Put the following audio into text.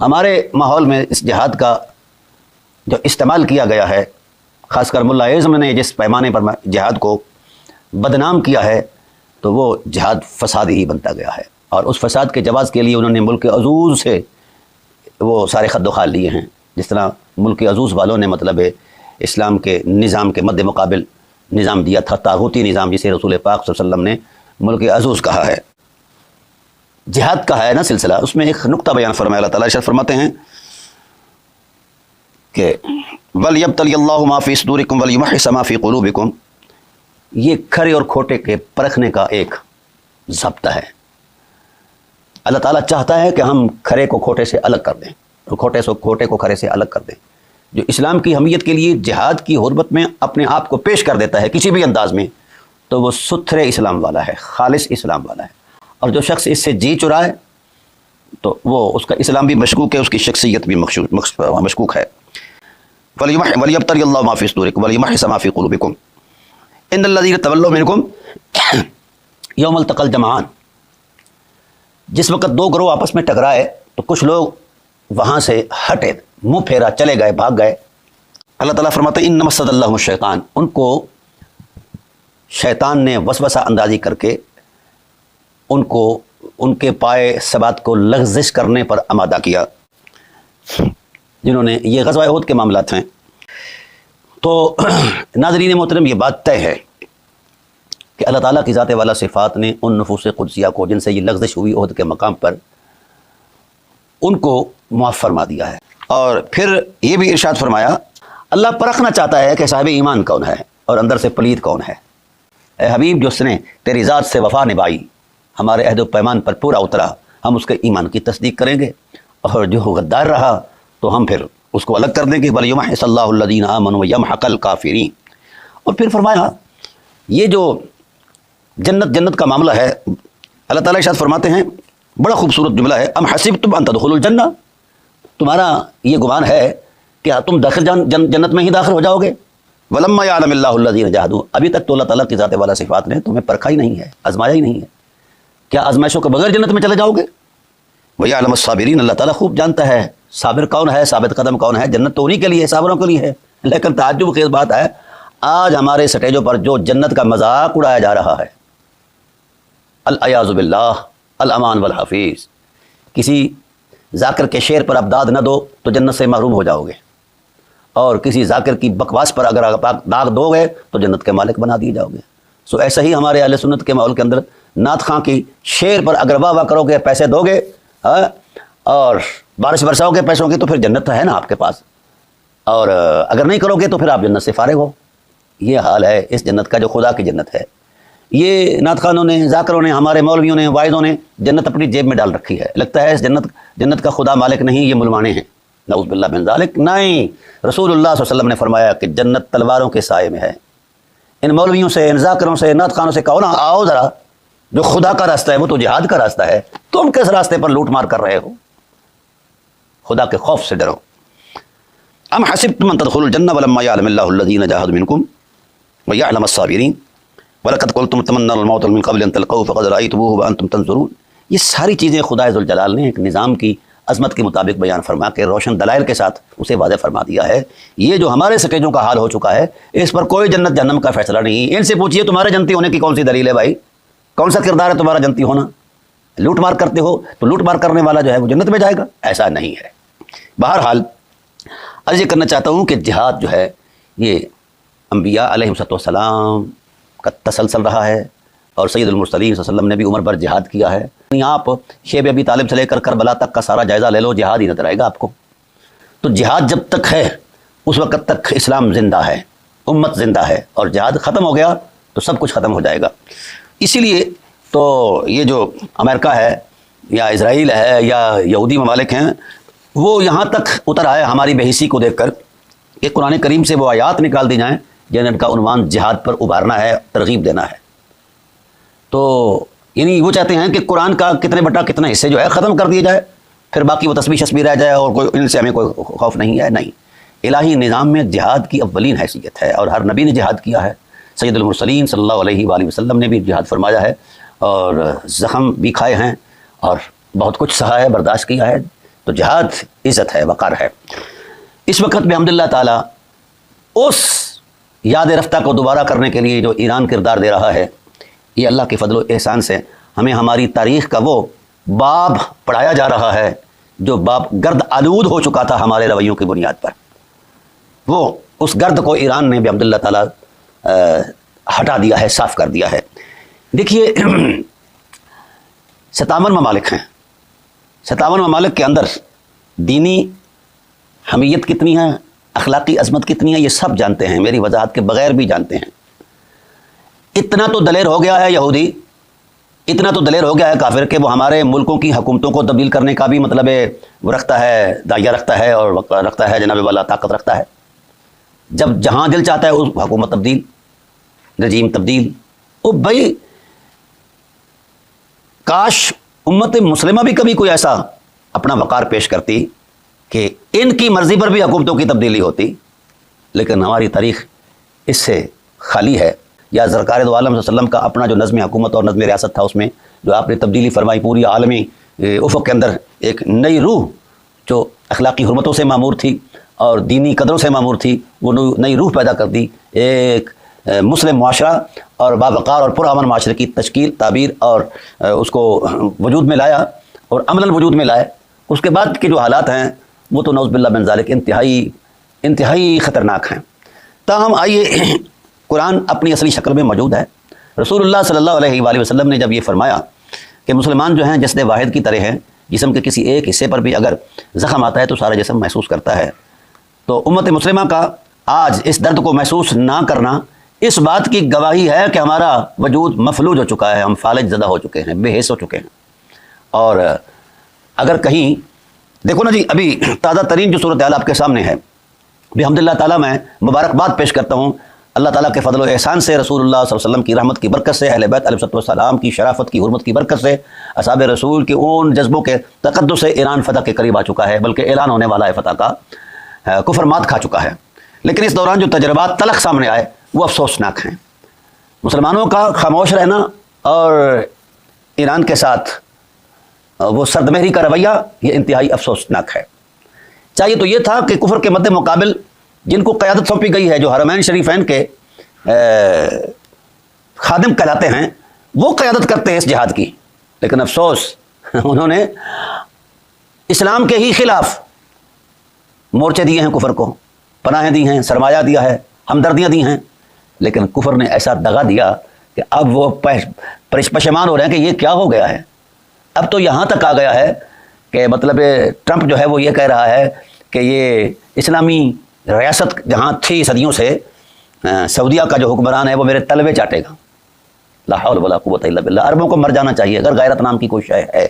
ہمارے ماحول میں اس جہاد کا جو استعمال کیا گیا ہے، خاص کر ملا اعظم نے جس پیمانے پر جہاد کو بدنام کیا ہے، تو وہ جہاد فساد ہی بنتا گیا ہے، اور اس فساد کے جواز کے لیے انہوں نے ملک عزوز سے وہ سارے خد و خال لیے ہیں. جس طرح ملک عزوز والوں نے مطلب اسلام کے نظام کے مد مقابل نظام دیا تھا، طاغوتی نظام، جسے رسول پاک صلی اللہ علیہ وسلم نے ملک عزوز کہا ہے. جہاد کا ہے نا سلسلہ، اس میں ایک نقطہ بیان فرمایا. اللہ تعالیٰ ارشاد فرماتے ہیں کہ وَلْيَبْتَلِيَ اللَّهُ مَا فِي صُدُورِكُمْ وَلْيُمَحِّصَ مَا فِي قُلُوبِكُمْ. یہ کھرے اور کھوٹے کے پرکھنے کا ایک ضابطہ ہے. اللہ تعالیٰ چاہتا ہے کہ ہم کھرے کو کھوٹے سے الگ کر دیں اور کھوٹے کو کھرے سے الگ کر دیں. جو اسلام کی حمیت کے لیے جہاد کی حرمت میں اپنے آپ کو پیش کر دیتا ہے کسی بھی انداز میں، تو وہ ستھرے اسلام والا ہے، خالص اسلام والا ہے. اور جو شخص اس سے جی چرائے تو وہ اس کا اسلام بھی مشکوک ہے، اس کی شخصیت بھی مشکوک ہے. وَلْيَبْتَلِيَ اللَّهُ مَا فِي صُدُورِكُمْ وَلْيُمَحِّصَ مَا فِي قُلُوبِكُمْ إِنَّ الَّذِينَ تَوَلَّوْا مِنكُمْ يَوْمَ الْتَقَى الْجَمْعَانِ. جس وقت دو گروہ آپس میں ٹکرائے تو کچھ لوگ وہاں سے ہٹے، منہ پھیرا، چلے گئے، بھاگ گئے. اللہ تعالیٰ فرماتے ہیں اِنَّمَا اسْتَزَلَّهُمُ الشَّيْطَانُ. ان کو شیطان نے وسوسہ اندازی کر کے ان کو ان کے پائے ثبات کو لغزش کرنے پر آمادہ کیا. جنہوں نے یہ غزوہ احد کے معاملات ہیں. تو ناظرین محترم، یہ بات طے ہے کہ اللہ تعالیٰ کی ذات والا صفات نے ان نفوس قدسیہ کو جن سے یہ لغزش ہوئی احد کے مقام پر، ان کو معاف فرما دیا ہے. اور پھر یہ بھی ارشاد فرمایا، اللہ پرکھنا چاہتا ہے کہ صاحب ایمان کون ہے اور اندر سے پلید کون ہے. اے حبیب، جو اس نے تیری ذات سے وفا نبھائی، ہمارے عہد و پیمان پر پورا اترا، ہم اس کے ایمان کی تصدیق کریں گے، اور جو غدار رہا تو ہم پھر اس کو الگ کر دیں گے. وَلْيُمَحِّصَ اللَّهُ الَّذِينَ آمَنُوا وَيَمْحَقَ الْكَافِرِينَ. اور پھر فرمایا یہ جو جنت کا معاملہ ہے، اللہ تعالیٰ ارشاد فرماتے ہیں، بڑا خوبصورت جملہ ہے، ام حسبتم ان تدخلوا الجنہ. تمہارا یہ گمان ہے کہ تم جنت میں ہی داخل ہو جاؤ گے. وَلَمَّا يَعْلَمِ اللَّهُ الَّذِينَ جَاهَدُوا. ابھی تک تو اللہ تعالیٰ کی ذات والا صفات نے تمہیں پرکھا ہی نہیں ہے، آزمایا ہی نہیں ہے. کیا آزمائشوں کے بغیر جنت میں چلے جاؤ گے؟ وَيَعْلَمُ الصَّابِرِينَ. اللہ تعالیٰ خوب جانتا ہے صابر کون ہے، ثابت قدم کون ہے. جنت تو انہی کے لیے ہے، صابروں کے لیے ہے. لیکن تعجب خیز بات ہے، آج ہمارے سٹیجوں پر جو جنت کا مذاق اڑایا جا رہا ہے، العیاذ باللہ، الامان والحفیظ. کسی ذاکر کے شعر پر اب داد نہ دو تو جنت سے محروم ہو جاؤ گے، اور کسی ذاکر کی بکواس پر اگر داغ دو گے تو جنت کے مالک بنا دیے جاؤ گے. سو ایسا ہی ہمارے اہل سنت کے ماحول کے اندر نعت خواں کی شعر پر اگر واہ واہ کرو گے، پیسے دو گے اور بارش برساؤ گے پیسوں کی، تو پھر جنت ہے نا آپ کے پاس، اور اگر نہیں کرو گے تو پھر آپ جنت سے فارغ ہو. یہ حال ہے اس جنت کا جو خدا کی جنت ہے. یہ نعت خوانوں نے، ذاکروں نے، ہمارے مولویوں نے، واعظوں نے جنت اپنی جیب میں ڈال رکھی ہے. لگتا ہے اس جنت کا خدا مالک نہیں، یہ ملوانے ہیں. نعوذ باللہ من ذالک. نہیں، رسول اللہ صلی اللہ علیہ وسلم نے فرمایا کہ جنت تلواروں کے سائے میں ہے. ان مولویوں سے، ان ذاکروں سے، نعت خوانوں سے کہو نا، آؤ ذرا، جو خدا کا راستہ ہے وہ تو جہاد کا راستہ ہے. تم کس راستے پر لوٹ مار کر رہے ہو؟ خدا کے خوف سے ڈرو. ام حسبتم ان تدخلوا الجنہ ولما يعلم الله الذين جاهدوا منكم ويعلم الصابرين ولقد قلتم تمنوا الموت من قبل ان تلقوه فقد رأيتموه وانتم تنظرون. یہ ساری چیزیں خدا ذوالجلال نے ایک نظام کی عظمت کے مطابق بیان فرما کے روشن دلائل کے ساتھ اسے واضح فرما دیا ہے. یہ جو ہمارے سٹیجوں کا حال ہو چکا ہے، اس پر کوئی جنت جہنم کا فیصلہ نہیں. ان سے پوچھیے تمہارے جنتی ہونے کی کون سی دلیل ہے بھائی؟ کون سا کردار ہے تمہارا جنتی ہونا؟ لوٹ مار کرتے ہو تو لوٹ مار کرنے والا جو ہے وہ جنت میں جائے گا؟ ایسا نہیں ہے. بہرحال عرض یہ کرنا چاہتا ہوں کہ جہاد جو ہے یہ انبیاء علیہ السلام کا تسلسل رہا ہے، اور سید المرسلین صلی اللہ علیہ وسلم نے بھی عمر بھر جہاد کیا ہے. آپ شیب ابی طالب سے لے کر کربلا تک کا سارا جائزہ لے لو، جہاد ہی نظر آئے گا آپ کو. تو جہاد جب تک ہے اس وقت تک اسلام زندہ ہے، امت زندہ ہے، اور جہاد ختم ہو گیا تو سب کچھ ختم ہو جائے گا. اسی لیے تو یہ جو امریکہ ہے یا اسرائیل ہے یا یہودی ممالک ہیں، وہ یہاں تک اتر آئے ہماری بے حسی کو دیکھ کر کہ قرآن کریم سے وہ آیات نکال دی جائیں جن کا عنوان جہاد پر ابھارنا ہے، ترغیب دینا ہے. تو یعنی وہ چاہتے ہیں کہ قرآن کا کتنے بٹا کتنا حصے جو ہے ختم کر دیا جائے، پھر باقی وہ تسبیح شسبیح رہ جائے اور کوئی ان سے ہمیں کوئی خوف نہیں ہے. نہیں، الہی نظام میں جہاد کی اولین حیثیت ہے، اور ہر نبی نے جہاد کیا ہے. سید المرسلین صلی اللہ علیہ وآلہ وسلم نے بھی جہاد فرمایا ہے، اور زخم بھی کھائے ہیں اور بہت کچھ سہا ہے، برداشت کیا ہے. تو جہاد عزت ہے، وقار ہے۔ اس وقت بھی الحمدللہ تعالیٰ اس یاد رفتہ کو دوبارہ کرنے کے لیے جو ایران کردار دے رہا ہے، یہ اللہ کے فضل و احسان سے ہمیں ہماری تاریخ کا وہ باب پڑھایا جا رہا ہے جو باب گرد آلود ہو چکا تھا ہمارے رویوں کی بنیاد پر۔ وہ اس گرد کو ایران نے بھی الحمدللہ تعالیٰ ہٹا دیا ہے، صاف کر دیا ہے۔ دیکھیے 57 ممالک ہیں، 57 ممالک کے اندر دینی حمیت کتنی ہے، اخلاقی عظمت کتنی ہے، یہ سب جانتے ہیں، میری وضاحت کے بغیر بھی جانتے ہیں۔ اتنا تو دلیر ہو گیا ہے یہودی، اتنا تو دلیر ہو گیا ہے کافر کہ وہ ہمارے ملکوں کی حکومتوں کو تبدیل کرنے کا بھی مطلب وہ رکھتا ہے، داعیہ رکھتا ہے اور رکھتا ہے جناب والا طاقت رکھتا ہے۔ جب جہاں دل چاہتا ہے اس حکومت تبدیل، رجیم تبدیل۔ او بھائی کاش امت مسلمہ بھی کبھی کوئی ایسا اپنا وقار پیش کرتی کہ ان کی مرضی پر بھی حکومتوں کی تبدیلی ہوتی، لیکن ہماری تاریخ اس سے خالی ہے۔ یا سرکار دو عالم صلی اللہ علیہ وسلم کا اپنا جو نظم حکومت اور نظم ریاست تھا، اس میں جو آپ نے تبدیلی فرمائی، پوری عالمی افق کے اندر ایک نئی روح جو اخلاقی حرمتوں سے معمور تھی اور دینی قدروں سے معمور تھی، وہ نئی روح پیدا کر دی، ایک مسلم معاشرہ اور باوقار اور پرامن معاشرے کی تشکیل، تعبیر اور اس کو وجود میں لایا اور عملاً وجود میں لائے۔ اس کے بعد کے جو حالات ہیں وہ تو نعوذ باللہ من ذالک انتہائی خطرناک ہیں۔ تاہم آئیے، قرآن اپنی اصلی شکل میں موجود ہے۔ رسول اللہ صلی اللہ علیہ وآلہ وسلم نے جب یہ فرمایا کہ مسلمان جو ہیں جسد واحد کی طرح ہیں، جسم کے کسی ایک حصے پر بھی اگر زخم آتا ہے تو سارا جسم محسوس کرتا ہے، تو امت مسلمہ کا آج اس درد کو محسوس نہ کرنا اس بات کی گواہی ہے کہ ہمارا وجود مفلوج ہو چکا ہے، ہم فالج زدہ ہو چکے ہیں، بے حس ہو چکے ہیں۔ اور اگر کہیں دیکھو نا جی، ابھی تازہ ترین جو صورتحال آپ کے سامنے ہے، الحمدللہ تعالیٰ میں مبارکباد پیش کرتا ہوں اللہ تعالیٰ کے فضل و احسان سے، رسول اللہ صلی اللہ علیہ وسلم کی رحمت کی برکت سے، اہل بیت علیہ السلام کی شرافت کی حرمت کی برکت سے، اصحاب رسول کے ان جذبوں کے تقدس سے ایران فتح کے قریب آ چکا ہے، بلکہ اعلان ہونے والا ہے فتح کا، کفر مات کھا چکا ہے۔ لیکن اس دوران جو تجربات تلخ سامنے آئے وہ افسوسناک ہیں۔ مسلمانوں کا خاموش رہنا اور ایران کے ساتھ وہ سردمہری کا رویہ یہ انتہائی افسوسناک ہے۔ چاہیے تو یہ تھا کہ کفر کے مد مقابل جن کو قیادت سونپی گئی ہے، جو حرمین شریفین کے خادم کہلاتے ہیں، وہ قیادت کرتے ہیں اس جہاد کی، لیکن افسوس انہوں نے اسلام کے ہی خلاف مورچے دیے ہیں، کفر کو پناہیں دی ہیں، سرمایہ دیا ہے، ہمدردیاں دی ہیں، لیکن کفر نے ایسا دغا دیا کہ اب وہ پشیمان ہو رہے ہیں کہ یہ کیا ہو گیا ہے۔ اب تو یہاں تک آ گیا ہے کہ مطلب ٹرمپ جو ہے وہ یہ کہہ رہا ہے کہ یہ اسلامی ریاست جہاں تھی صدیوں سے، سعودیہ کا جو حکمران ہے وہ میرے تلوے چاٹے گا۔ لا حول ولا قوت الا باللہ۔ عربوں کو مر جانا چاہیے اگر غیرت نام کی کوئی شے ہے۔